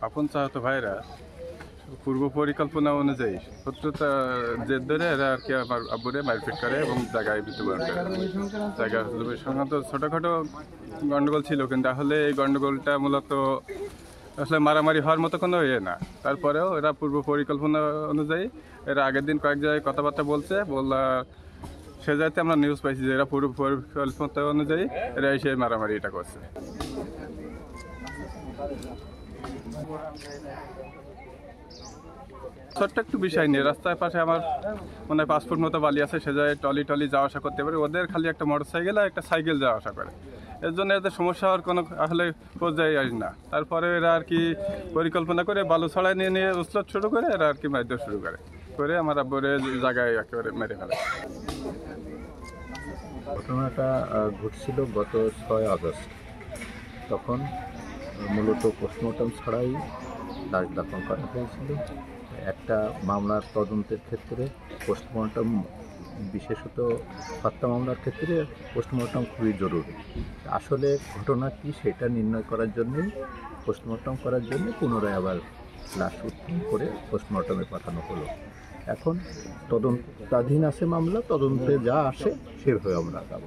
আপন চাহতো ভাইরা পূর্ব পরিকল্পনা অনুযায়ী শত্রুতা জেদ ধরে এরা আর কি আমার আব্বুরে মারপিট করে এবং জায়গায় মৃত্যুবরণ করে। জায়গা সংক্রান্ত ছোটোখাটো গণ্ডগোল ছিল, কিন্তু আসলে এই গণ্ডগোলটা মূলত আসলে মারামারি হওয়ার মতো কোনো ইয়ে না। তারপরেও এরা পূর্ব পরিকল্পনা অনুযায়ী এরা আগের দিন কয়েক জায়গায় কথাবার্তা বললা সে যাইতে আমরা নিউজ পাইছি যে এরা পূর্ব পরিকল্পনা অনুযায়ী এরা এসে মারামারি এটা করছে। ছোট্ট একটু বিষয় নিয়ে রাস্তার পাশে আমার মনে হয় 5 ফুট মতো বালি আছে, সে জায়গায় টলি যাওয়া আসা করতে পারে। ওদের খালি একটা মোটর সাইকেল আর একটা সাইকেল যাওয়া আসা করে, এর জন্য এদের সমস্যা হওয়ার কোনো আসলে পর্যায়ে আসে না। তারপরে এরা আর কি পরিকল্পনা করে বালু ছড়ায় নিয়ে উসলত শুরু করে এরা আর কি মারধর শুরু করে আমার আব্বুরে জায়গায় একেবারে মেরে ফেলে। ঘটনাটা ঘটছিল গত 6 আগস্ট। তখন মূলত পোস্টমর্টম ছাড়াই লাশ দাফন করা হয়েছিল। একটা মামলার তদন্তের ক্ষেত্রে পোস্টমর্টম, বিশেষত হত্যা মামলার ক্ষেত্রে পোস্টমর্টম খুবই জরুরি। আসলে ঘটনা কী সেটা নির্ণয় করার জন্যই পোস্টমর্টম করার জন্য পুনরায় আবার লাশ উত্তোলন করে পোস্টমর্টমে পাঠানো হলো। এখন তদন্তাধীন আছে মামলা, তদন্তে যা আসে সেভাবে আমরা যাব।